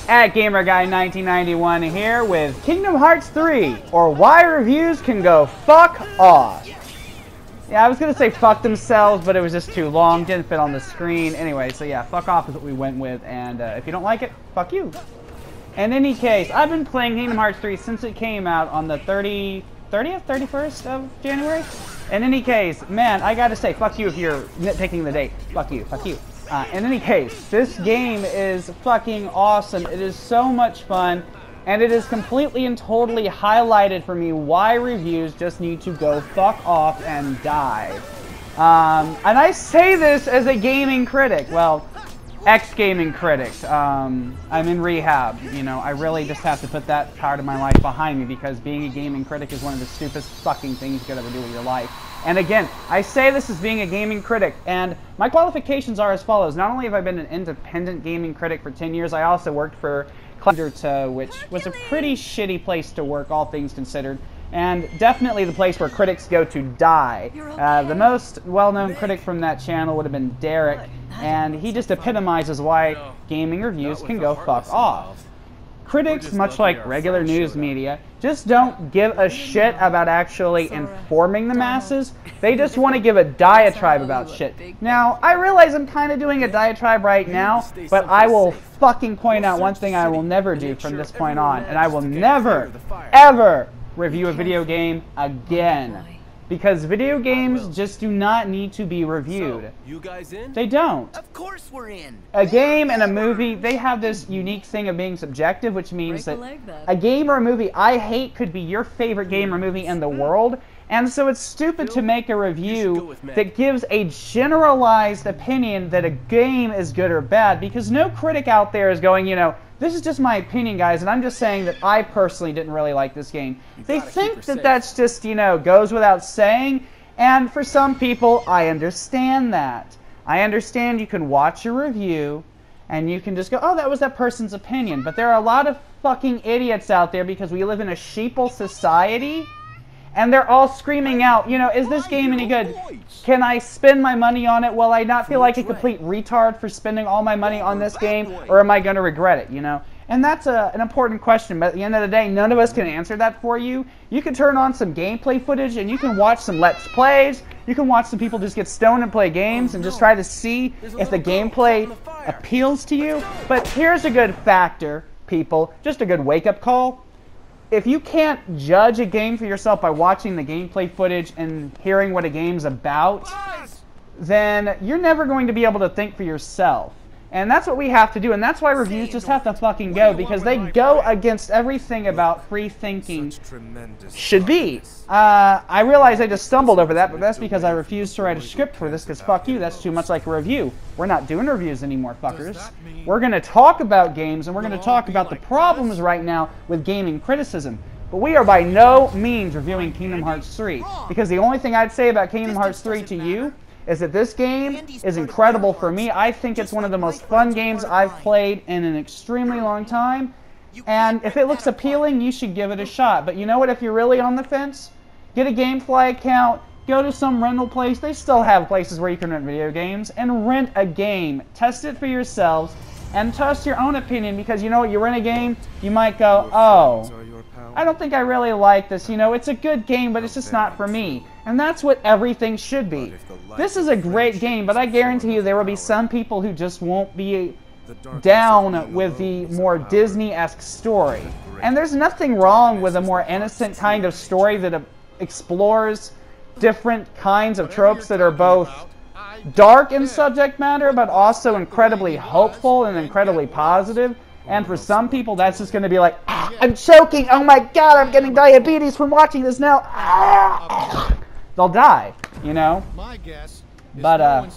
At GamerGuy1991 here with Kingdom Hearts 3, or why reviews can go fuck off. Yeah, I was going to say fuck themselves, but it was just too long, didn't fit on the screen. Anyway, so yeah, fuck off is what we went with, and if you don't like it, fuck you. In any case, I've been playing Kingdom Hearts 3 since it came out on the 31st of January? In any case, man, I gotta say, fuck you if you're nitpicking the date. Fuck you, fuck you. In any case, this game is fucking awesome. It is so much fun, and it is completely and totally highlighted for me why reviews just need to go fuck off and die. And I say this as a gaming critic. Well, ex-gaming critic. I'm in rehab, you know. I really just have to put that part of my life behind me because being a gaming critic is one of the stupidest fucking things you could ever do with your life. And again, I say this as being a gaming critic, and my qualifications are as follows. Not only have I been an independent gaming critic for 10 years, I also worked for which was a pretty shitty place to work, all things considered, and definitely the place where critics go to die. The most well-known critic from that channel would have been Derek, and he just epitomizes why gaming reviews can go fuck off. Critics, much like regular news media, just don't give a shit about actually informing the masses. They just want to give a diatribe about shit. Now, I realize I'm kind of doing a diatribe right now, but I will fucking point out one thing I will never do from this point on, and I will never, ever review a video game again. Because video games just do not need to be reviewed. So, you guys in? They don't. Of course we're in. A game and a movie, they have this unique thing of being subjective, which means that a game or a movie I hate could be your favorite game or movie in the world. And so it's stupid to make a review that gives a generalized opinion that a game is good or bad, because no critic out there is going, you know, this is just my opinion, guys, and I'm just saying that I personally didn't really like this game. They think that that's just, you know, goes without saying, and for some people, I understand that. I understand you can watch a review, and you can just go, oh, that was that person's opinion. But there are a lot of fucking idiots out there because we live in a sheeple society, and they're all screaming out, you know, is this game any good? Can I spend my money on it? Will I not feel like a complete retard for spending all my money on this game? Or am I going to regret it, you know? And that's an important question, but at the end of the day, none of us can answer that for you. You can turn on some gameplay footage, and you can watch some Let's Plays. You can watch some people just get stoned and play games and just try to see if the gameplay appeals to you. But here's a good factor, people, just a good wake-up call. If you can't judge a game for yourself by watching the gameplay footage and hearing what a game's about, then you're never going to be able to think for yourself. And that's what we have to do, and that's why reviews just have to fucking go, because they go against everything about free thinking should be. I realize I just stumbled over that, but that's because I refused to write a script for this, because fuck you, that's too much like a review. We're not doing reviews anymore, fuckers. We're going to talk about games, and we're going to talk about the problems right now with gaming criticism. But we are by no means reviewing Kingdom Hearts 3, because the only thing I'd say about Kingdom Hearts 3 to you is that this game is incredible for me. I think it's one of the most fun games I've played in an extremely long time. And if it looks appealing, you should give it a shot. But you know what? If you're really on the fence, get a GameFly account, go to some rental place. They still have places where you can rent video games, and rent a game. Test it for yourselves, and test your own opinion, because you know what? You rent a game, you might go, oh, I don't think I really like this. You know, it's a good game, but it's just not for me. And that's what everything should be. This is a great game, but I guarantee you there will be some people who just won't be down with the more Disney-esque story. And there's nothing wrong with a more innocent kind of story that explores different kinds of tropes that are both dark in subject matter, but also incredibly hopeful and incredibly positive. And for some people, that's just going to be like, ah, I'm choking, oh my god, I'm getting diabetes from watching this now. Ah. They'll die, you know? But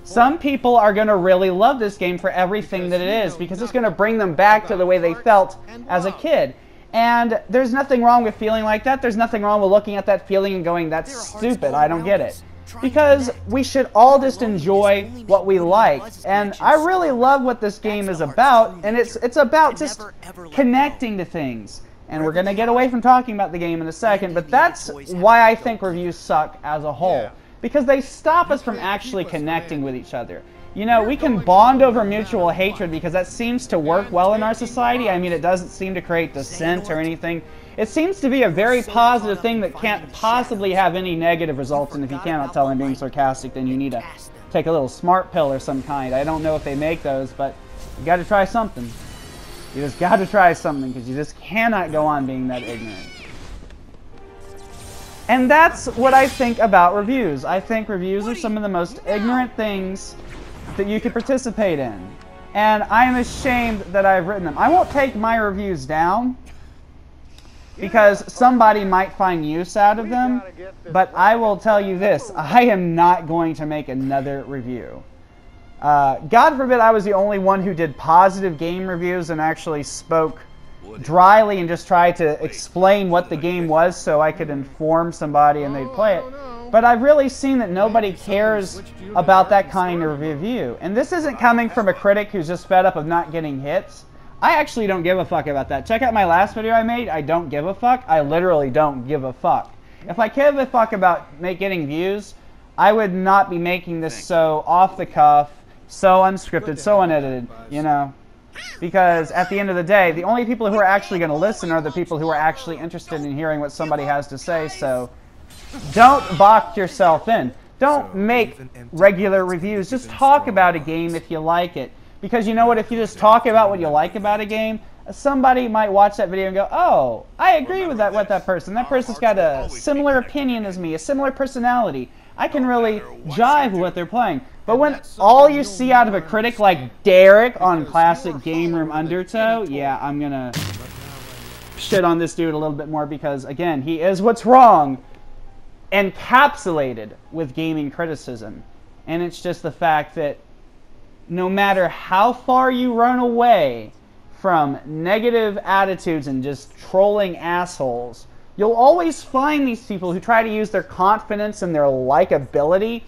some people are going to really love this game for everything that it is, because it's going to bring them back to the way they felt as a kid. And there's nothing wrong with feeling like that. There's nothing wrong with looking at that feeling and going, that's stupid, I don't get it. Because we should all just enjoy what we like. And I really love what this game is about, and it's about just connecting to things. And we're going to get away from talking about the game in a second, but that's why I think reviews suck as a whole. because they stop us from actually connecting with each other. You know, we can bond over mutual hatred because that seems to work well in our society. I mean, it doesn't seem to create dissent or anything. It seems to be a very positive thing that can't possibly have any negative results, and if you cannot tell I'm being sarcastic, then you need to take a little smart pill or some kind. I don't know if they make those, but you got to try something. You just got to try something, because you just cannot go on being that ignorant. And that's what I think about reviews. I think reviews are some of the most ignorant things that you could participate in. And I am ashamed that I've written them. I won't take my reviews down, because somebody might find use out of them, but I will tell you this, I am not going to make another review. God forbid I was the only one who did positive game reviews and actually spoke dryly and just tried to explain what the game was so I could inform somebody and they'd play it. But I've really seen that nobody cares about that kind of review. And this isn't coming from a critic who's just fed up of not getting hits. I actually don't give a fuck about that. Check out my last video I made. I don't give a fuck. I literally don't give a fuck. If I give a fuck about getting views, I would not be making this so off the cuff, so unscripted, so unedited, you know. Because at the end of the day, the only people who are actually going to listen are the people who are actually interested in hearing what somebody has to say, so don't box yourself in. Don't make regular reviews. Just talk about a game if you like it. Because you know what, if you just talk about what you like about a game, somebody might watch that video and go, oh, I agree with that person. That person's got a similar opinion as me, a similar personality. I can really jive with what they're playing. But when all you see out of a critic like Derek on Classic Game Room Undertow, yeah, I'm going to shit on this dude a little bit more because, again, he is what's wrong, encapsulated with gaming criticism. And it's just the fact that no matter how far you run away from negative attitudes and just trolling assholes, you'll always find these people who try to use their confidence and their likability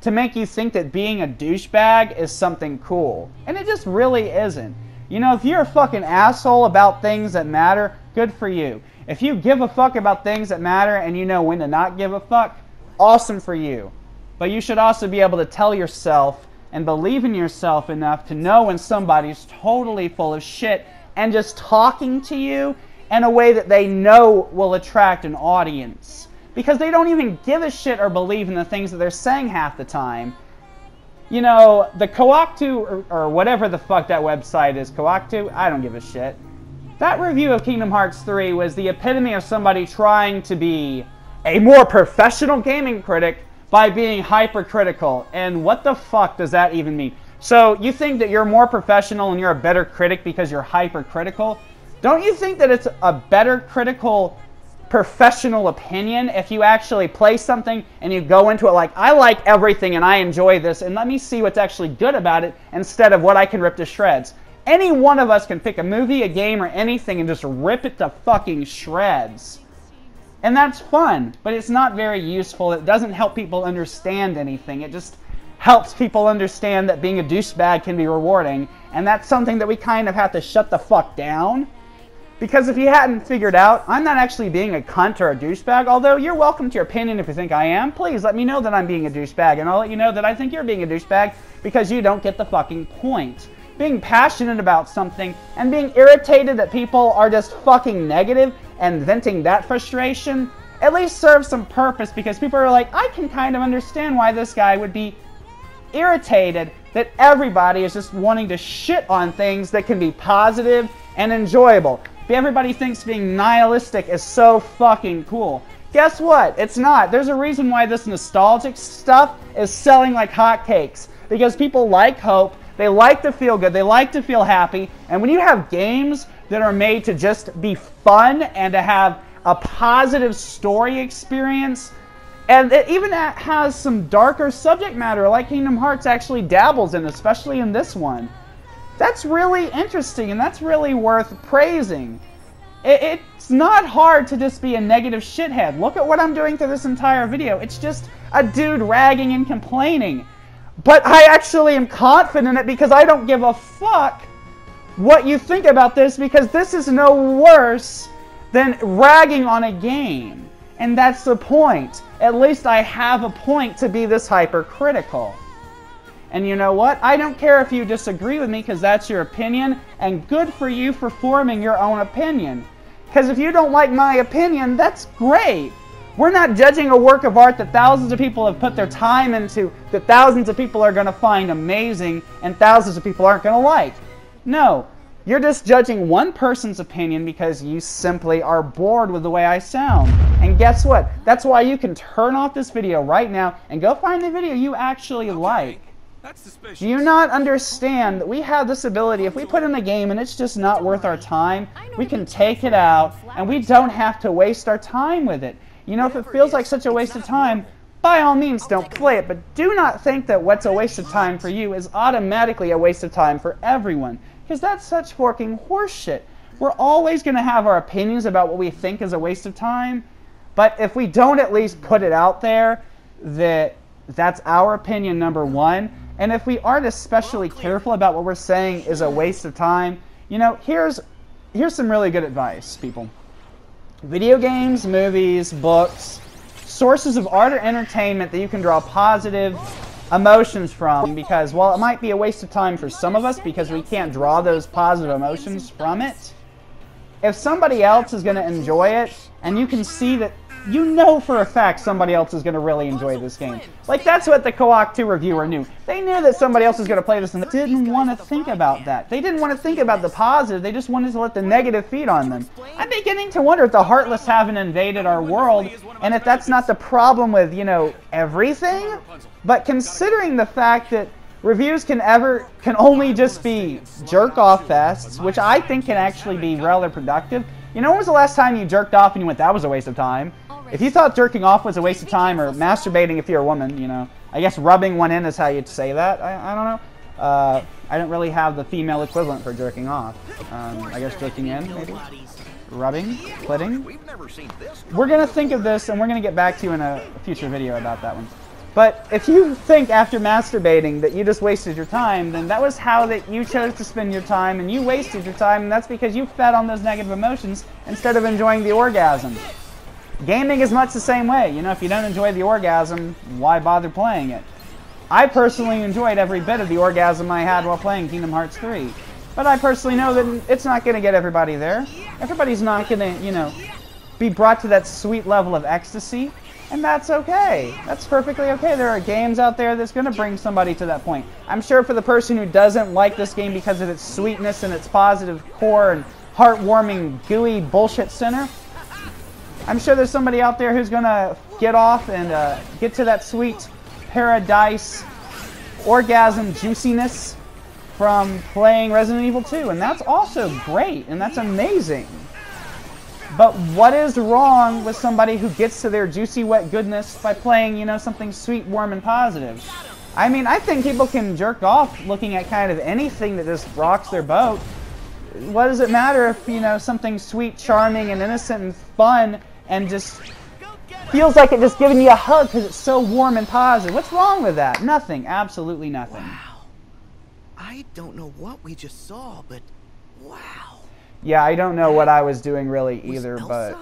to make you think that being a douchebag is something cool. And it just really isn't. You know, if you're a fucking asshole about things that matter, good for you. If you give a fuck about things that matter and you know when to not give a fuck, awesome for you. But you should also be able to tell yourself and believe in yourself enough to know when somebody's totally full of shit and just talking to you in a way that they know will attract an audience. Because they don't even give a shit or believe in the things that they're saying half the time. You know, the Koaktu, or whatever the fuck that website is, Koaktu, I don't give a shit. That review of Kingdom Hearts 3 was the epitome of somebody trying to be a more professional gaming critic by being hypercritical. And what the fuck does that even mean? So you think that you're more professional and you're a better critic because you're hypercritical? Don't you think that it's a better critical professional opinion if you actually play something and you go into it like, I like everything and I enjoy this and let me see what's actually good about it instead of what I can rip to shreds? Any one of us can pick a movie, a game, or anything and just rip it to fucking shreds. And that's fun, but it's not very useful. It doesn't help people understand anything. It just helps people understand that being a douchebag can be rewarding, and that's something that we kind of have to shut the fuck down. Because if you hadn't figured out, I'm not actually being a cunt or a douchebag, although you're welcome to your opinion if you think I am. Please let me know that I'm being a douchebag, and I'll let you know that I think you're being a douchebag because you don't get the fucking point. Being passionate about something and being irritated that people are just fucking negative and venting that frustration at least serves some purpose, because people are like, I can kind of understand why this guy would be irritated that everybody is just wanting to shit on things that can be positive and enjoyable. Everybody thinks being nihilistic is so fucking cool. Guess what? It's not. There's a reason why this nostalgic stuff is selling like hotcakes. Because people like hope, they like to feel good, they like to feel happy, and when you have games that are made to just be fun and to have a positive story experience, and it even has some darker subject matter like Kingdom Hearts actually dabbles in, especially in this one, that's really interesting and that's really worth praising. It's not hard to just be a negative shithead. Look at what I'm doing through this entire video. It's just a dude ragging and complaining. But I actually am confident in it because I don't give a fuck what you think about this, because this is no worse than ragging on a game. And that's the point. At least I have a point to be this hypercritical. And you know what? I don't care if you disagree with me, because that's your opinion, and good for you for forming your own opinion. Because if you don't like my opinion, that's great. We're not judging a work of art that thousands of people have put their time into, that thousands of people are going to find amazing, and thousands of people aren't going to like. No, you're just judging one person's opinion because you simply are bored with the way I sound. And guess what? That's why you can turn off this video right now and go find the video you actually like. That's suspicious. Do you not understand that we have this ability? If we put in a game and it's just not worth our time, we can take it out and we don't have to waste our time with it. You know, if it feels like such a waste of time, by all means don't play it, but do not think that what's a waste of time for you is automatically a waste of time for everyone, because that's such fucking horseshit. We're always going to have our opinions about what we think is a waste of time, but if we don't at least put it out there that that's our opinion, number one, and if we aren't especially careful about what we're saying is a waste of time, you know, here's some really good advice, people. Video games, movies, books, sources of art or entertainment that you can draw positive emotions from, because while it might be a waste of time for some of us because we can't draw those positive emotions from it, if somebody else is going to enjoy it, and you can see that, you know for a fact somebody else is going to really enjoy this game. Like, that's what the Koach 2 reviewer knew. They knew that somebody else was going to play this and they didn't want to think about that. They didn't want to think about the positive, they just wanted to let the negative feed on them. I'm beginning to wonder if the Heartless haven't invaded our world, and if that's not the problem with, you know, everything. But considering the fact that reviews can only just be jerk-off fests, which I think can actually be rather productive. You know, when was the last time you jerked off and you went, that was a waste of time? If you thought jerking off was a waste of time, or masturbating if you're a woman, you know, I guess rubbing one in is how you'd say that. I don't know. I don't really have the female equivalent for jerking off. I guess jerking in, maybe? Rubbing? Clitting? We're going to think of this, and we're going to get back to you in a future video about that one. But if you think after masturbating that you just wasted your time, then that was how that you chose to spend your time, and you wasted your time, and that's because you fed on those negative emotions instead of enjoying the orgasm. Gaming is much the same way. You know, if you don't enjoy the orgasm, why bother playing it? I personally enjoyed every bit of the orgasm I had while playing Kingdom Hearts 3. But I personally know that it's not going to get everybody there. Everybody's not going to, you know, be brought to that sweet level of ecstasy. And that's okay. That's perfectly okay. There are games out there that's going to bring somebody to that point. I'm sure for the person who doesn't like this game because of its sweetness and its positive core and heartwarming, gooey bullshit center, I'm sure there's somebody out there who's going to get off and get to that sweet paradise orgasm juiciness from playing Resident Evil 2. And that's also great, and that's amazing. But what is wrong with somebody who gets to their juicy wet goodness by playing, you know, something sweet, warm, and positive? I mean, I think people can jerk off looking at kind of anything that just rocks their boat. What does it matter if, you know, something sweet, charming, and innocent and fun and just feels like it just giving you a hug because it's so warm and positive? What's wrong with that? Nothing. Absolutely nothing. Wow. I don't know what we just saw, but wow. Yeah, I don't know what I was doing really either, but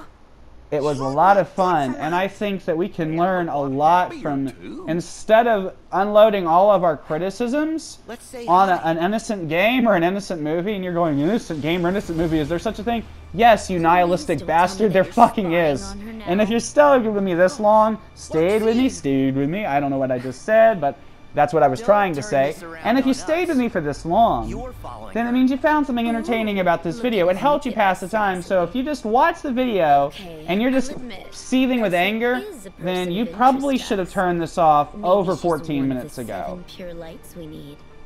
it was a lot of fun, and I think that we can learn a lot from, instead of unloading all of our criticisms on an innocent game or an innocent movie, and you're going, innocent game or innocent movie, is there such a thing? Yes, you nihilistic bastard, there fucking is. And if you're still with me this long, stayed with me, I don't know what I just said, but that's what I was trying to say. And if you stayed with me for this long, then it means you found something entertaining about this video. It helped you pass the time. So if you just watch the video and you're just seething with anger, then you probably should have turned this off over 14 minutes ago.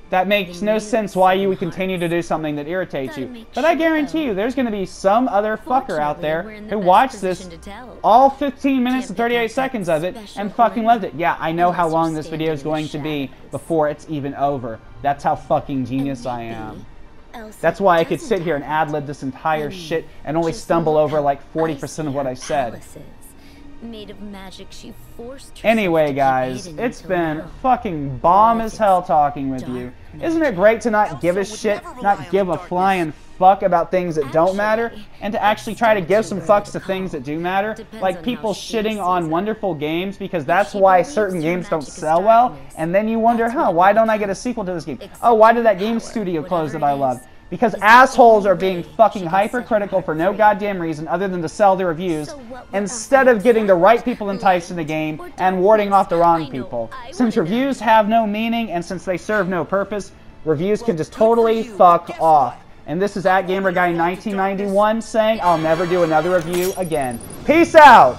That makes no sense why you would continue to do something that irritates you. But I guarantee you, there's going to be some other fucker out there who watched this, all 15 minutes and 38 seconds of it, and fucking loved it. Yeah, I know how long this video is going to be before it's even over. That's how fucking genius I am. That's why I could sit here and ad-lib this entire shit and only stumble over like 40% of what I said. Made of magic, she forced anyway, guys, it's been fucking bomb as hell talking with you. Isn't it great to not give a shit, not give a flying fuck about things that don't matter, and to actually try to give some fucks to things that do matter. Like people shitting on wonderful games because that's why certain games don't sell well, and then you wonder, huh, why don't I get a sequel to this game? Oh, why did that game studio close that I loved? Because assholes are being fucking hypercritical for no goddamn reason other than to sell their reviews, instead of getting the right people enticed in the game and warding off the wrong people. Since reviews have no meaning and since they serve no purpose, reviews can just totally fuck off. And this is @GamerGuy1991 saying I'll never do another review again. Peace out!